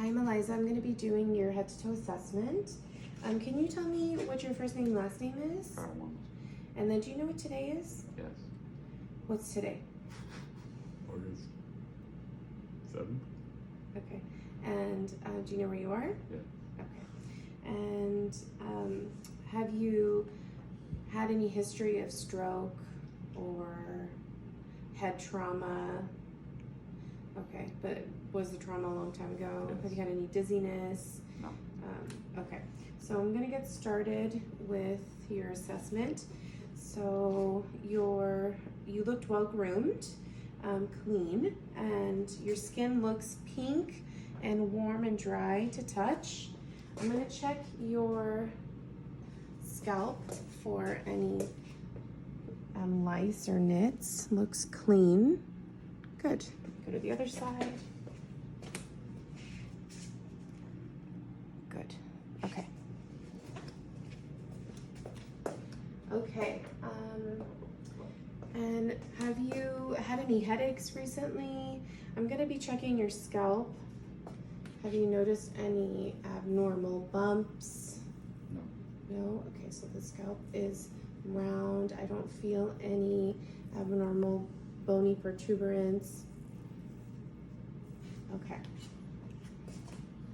I'm Eliza. I'm going to be doing your head to toe assessment. Can you tell me what your first name and last name is? And then do you know what today is? Yes. What's today? August 7th. Okay. And do you know where you are? Yes. Okay. And have you had any history of stroke or head trauma? Okay, but was the trauma a long time ago? Yes. Have you had any dizziness? No. Okay, so I'm gonna get started with your assessment. So you looked well groomed, clean, and your skin looks pink and warm and dry to touch. I'm gonna check your scalp for any lice or nits. Looks clean. Good. Go to the other side. Good. Okay. Okay. And have you had any headaches recently? I'm going to be checking your scalp. Have you noticed any abnormal bumps? No. No? Okay, so the scalp is round. I don't feel any abnormal bony protuberance. Okay.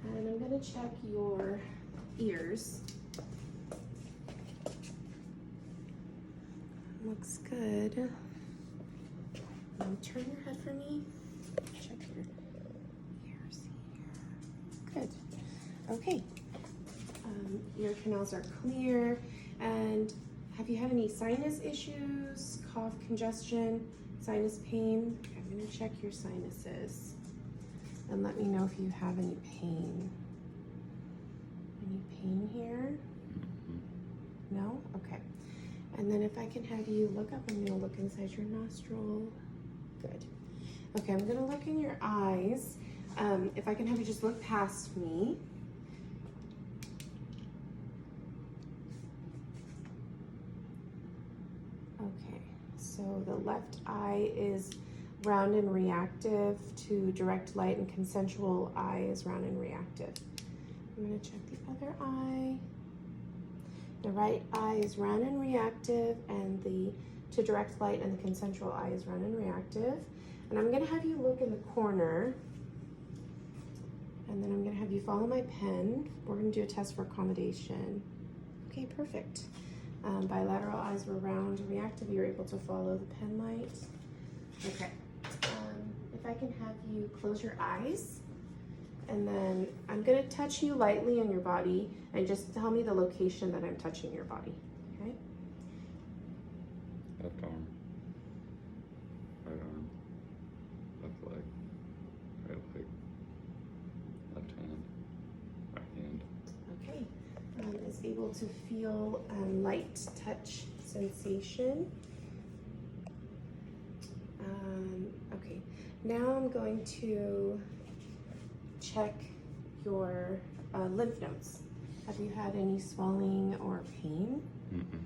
And I'm going to check your ears. Looks good. Turn your head for me. Check your ears here. Good. Okay. Your canals are clear. And have you had any sinus issues, cough, congestion, sinus pain? Okay, I'm going to check your sinuses. And let me know if you have any pain. Any pain here? No? Okay. And then if I can have you look up, I'm gonna look inside your nostril. Good. Okay, I'm gonna look in your eyes. If I can have you just look past me. Okay, so the left eye is round and reactive to direct light, and consensual eye is round and reactive. I'm going to check the other eye. The right eye is round and reactive, and the to direct light, and the consensual eye is round and reactive. And I'm going to have you look in the corner, and then I'm going to have you follow my pen. We're going to do a test for accommodation. Okay, perfect. Bilateral eyes were round and reactive. You're able to follow the pen light. Okay. If I can have you close your eyes, and then I'm going to touch you lightly on your body, and just tell me the location that I'm touching your body, okay? Left arm. Right arm. Left leg. Right leg. Left hand. Right hand. Okay. Is able to feel light touch sensation. Okay. Now I'm going to check your lymph nodes. Have you had any swelling or pain? Mm-mm.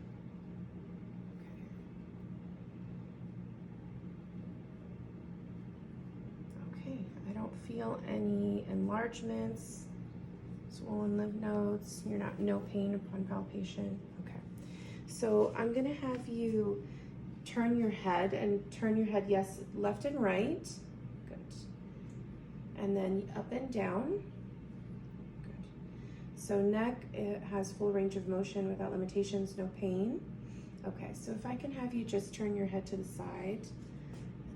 Okay, I don't feel any enlargements, swollen lymph nodes. You're no pain upon palpation. Okay, so I'm gonna have you turn your head, yes, left and right. Good. And then up and down. Good. So neck, it has full range of motion without limitations, no pain. Okay, so if I can have you just turn your head to the side,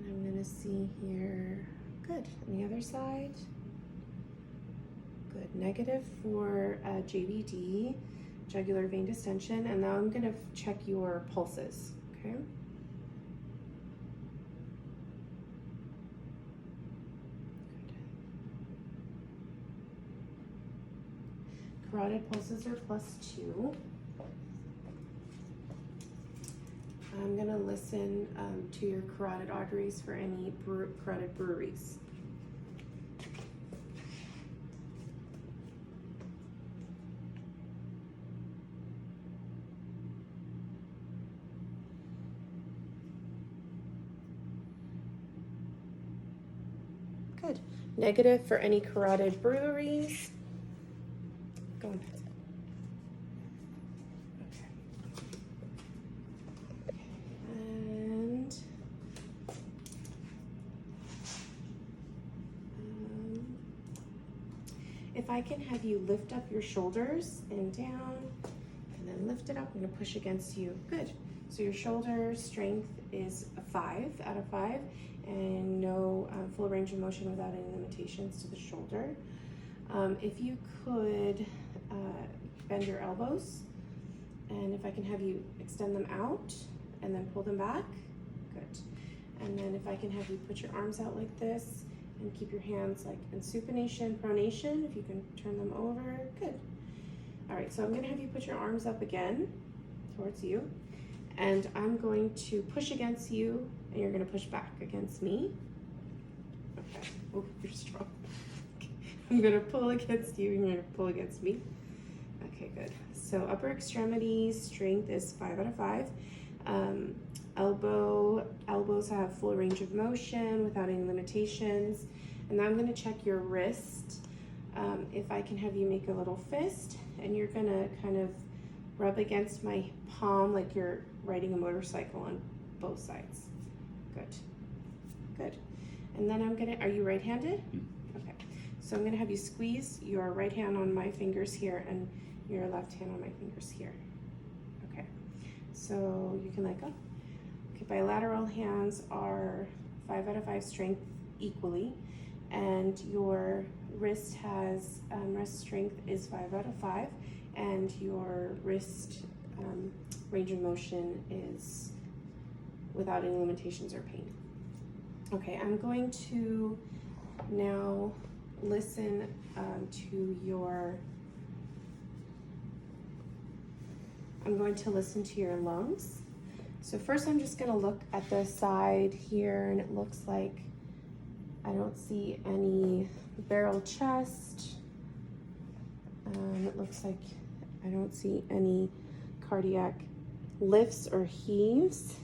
and I'm gonna see here. Good. And the other side. Good. Negative for JVD, jugular vein distension, and now I'm gonna check your pulses. Okay. Carotid pulses are +2. I'm going to listen to your carotid arteries for any carotid breweries. Good. Negative for any carotid breweries. Go ahead. Okay. And if I can have you lift up your shoulders and down, and then lift it up, I'm gonna push against you. Good. So your shoulder strength is a 5 out of 5, and no full range of motion without any limitations to the shoulder. If you could bend your elbows, and if I can have you extend them out and then pull them back, good. And then if I can have you put your arms out like this and keep your hands like in supination, pronation, if you can turn them over, good. All right, so I'm gonna have you put your arms up again towards you, and I'm going to push against you, and you're gonna push back against me. Okay, oh, you're strong. Okay. I'm gonna pull against you, and you're gonna pull against me. Okay, good. So upper extremities strength is 5 out of 5. Elbows have full range of motion without any limitations. And now I'm gonna check your wrist. If I can have you make a little fist, and you're gonna kind of rub against my palm like you're riding a motorcycle on both sides. Good, good. And then are you right-handed? Okay, so I'm gonna have you squeeze your right hand on my fingers here and your left hand on my fingers here. Okay, so you can let go. Okay, bilateral hands are 5 out of 5 strength equally, and your wrist has, wrist strength is 5 out of 5, and your wrist range of motion is without any limitations or pain. Okay, I'm going to now listen to your lungs. So first I'm just gonna look at the side here, and it looks like I don't see any barrel chest. It looks like I don't see any cardiac lifts or heaves.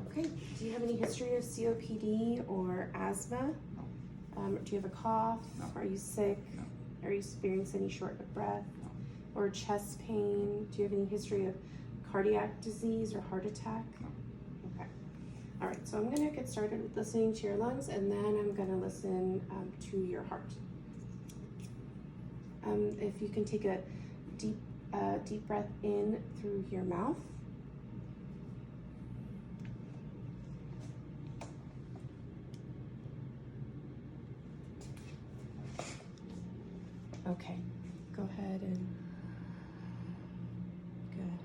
Okay, do you have any history of COPD or asthma? Do you have a cough? No. Are you sick? No. Are you experiencing any shortness of breath? No. Or chest pain? Do you have any history of cardiac disease or heart attack? No. Okay. All right, so I'm gonna get started with listening to your lungs, and then I'm gonna listen to your heart. If you can take a deep breath in through your mouth. Okay, go ahead and good.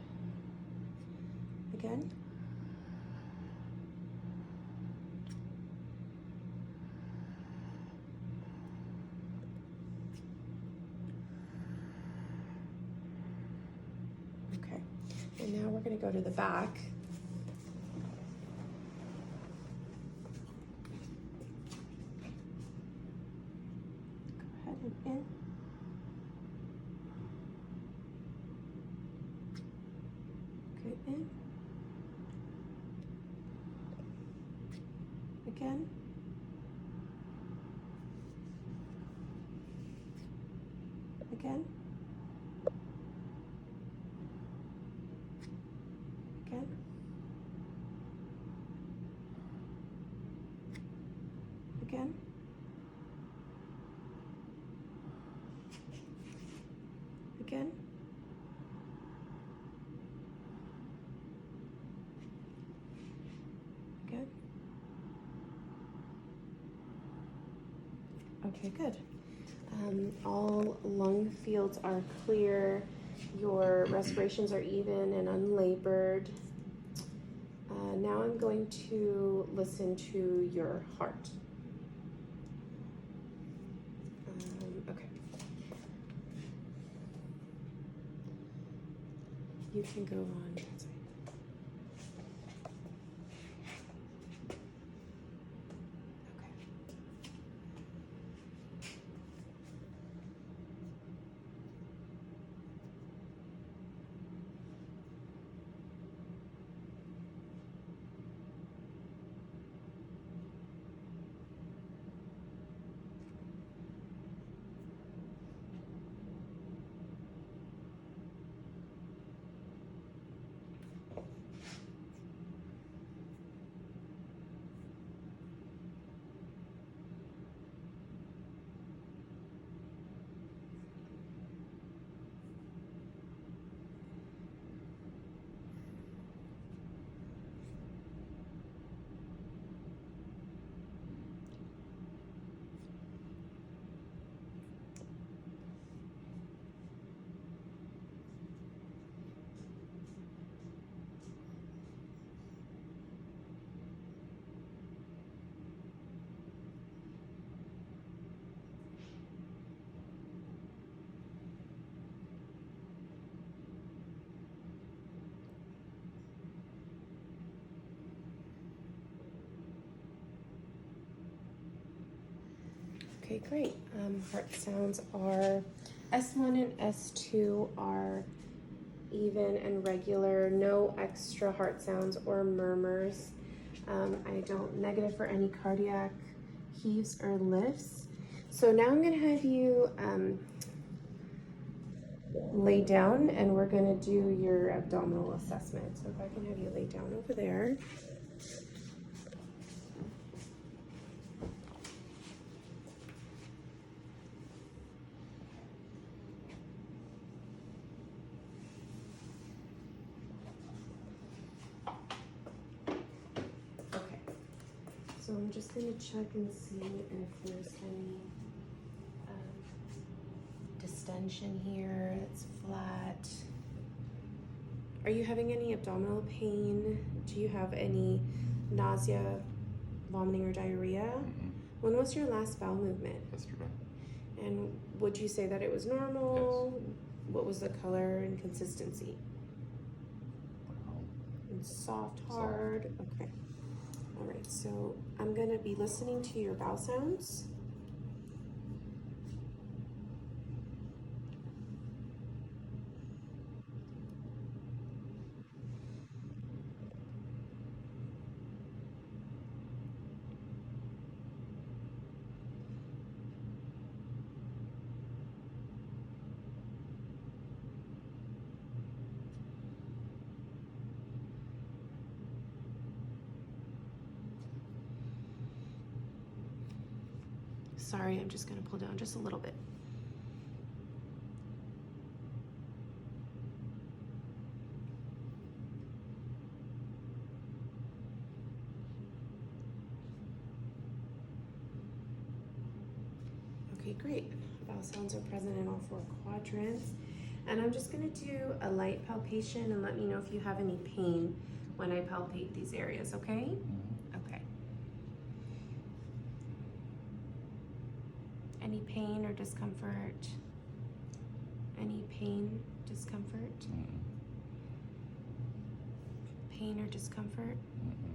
Again. Okay, and now we're going to go to the back. Go ahead and in. Good, in. Again. Again. Again. Again. Again. Again. Okay, good. All lung fields are clear. Your respirations are even and unlabored. Now I'm going to listen to your heart. Okay. You can go on. Okay, great. Heart sounds are S1 and S2 are even and regular, no extra heart sounds or murmurs. I don't negative for any cardiac heaves or lifts. So now I'm gonna have you lay down and we're gonna do your abdominal assessment. So if I can have you lay down over there. Okay, so I'm just gonna check and see if there's any distension here. It's flat. Are you having any abdominal pain? Do you have any nausea, vomiting, or diarrhea? Mm-hmm. When was your last bowel movement? Yesterday. And would you say that it was normal? Yes. What was the color and consistency? And soft, hard. Soft. Okay. All right, so I'm gonna be listening to your bowel sounds. Sorry, I'm just gonna pull down just a little bit. Okay, great. Bowel sounds are present in all 4 quadrants. And I'm just gonna do a light palpation and let me know if you have any pain when I palpate these areas, okay? Mm-hmm. Okay. Any pain or discomfort? Any pain, discomfort? Mm-hmm. Pain or discomfort? Mm-hmm.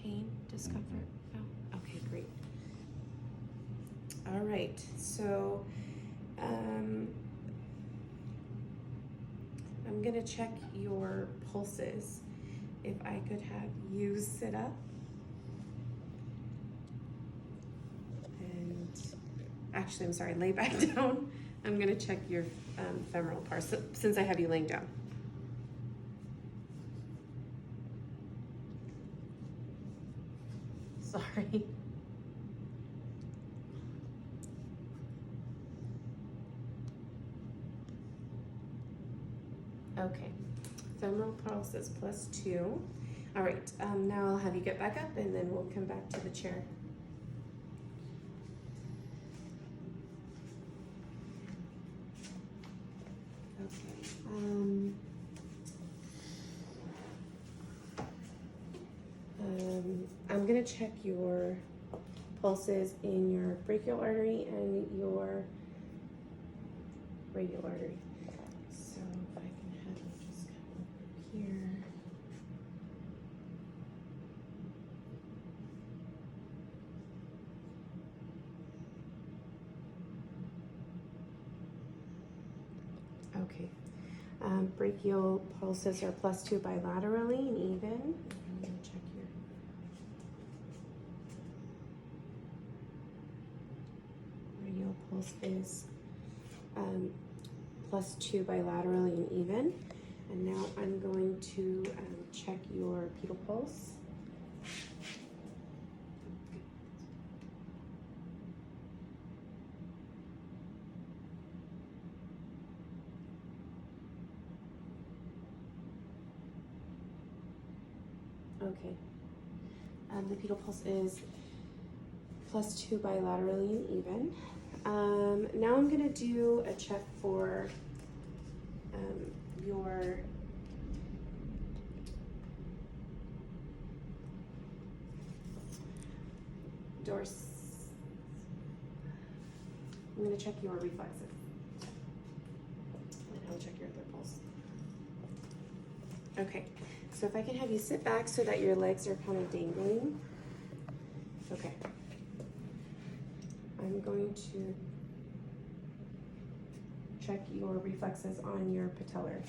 Pain, discomfort? Mm-hmm. No? Okay, great. All right, so I'm gonna check your pulses. If I could have you sit up. And actually, I'm sorry, lay back down. I'm gonna check your femoral pulse since I have you laying down. Sorry. Okay, femoral pulse is +2. All right, now I'll have you get back up and then we'll come back to the chair. Okay. I'm gonna check your pulses in your brachial artery and your radial artery. So if I can have you just come over here. Okay. Brachial pulses are +2 bilaterally and even. I'm gonna check your radial pulse is +2 bilaterally and even. And now I'm going to check your pedal pulse. Okay. The pedal pulse is +2 bilaterally and even. Now I'm gonna do a check for your I'm gonna check your reflexes. And I'll check your other pulse. Okay, so if I can have you sit back so that your legs are kind of dangling. Okay. I'm going to check your reflexes on your patellar.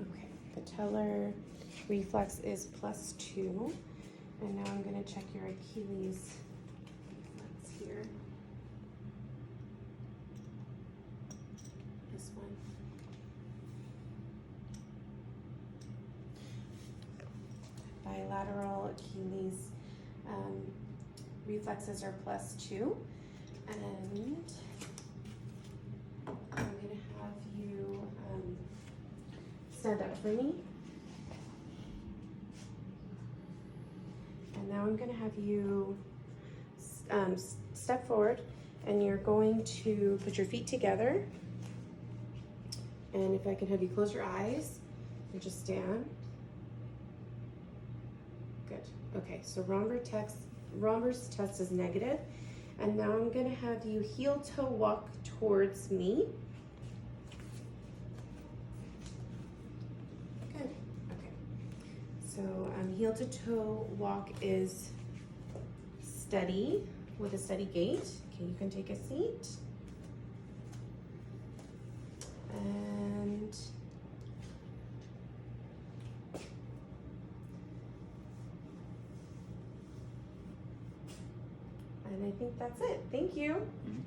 Okay, patellar reflex is +2. And now I'm going to check your Achilles reflex here. This one. Bilateral Achilles reflexes are +2. And I'm going to have you stand up for me. And now I'm going to have you step forward, and you're going to put your feet together. And if I can have you close your eyes and just stand. Good. Okay, so Romber's test is negative. And now I'm going to have you heel toe walk towards me. Good. Okay. So heel to toe walk is steady with a steady gait. Okay, you can take a seat. And I think that's it. Thank you. Mhm.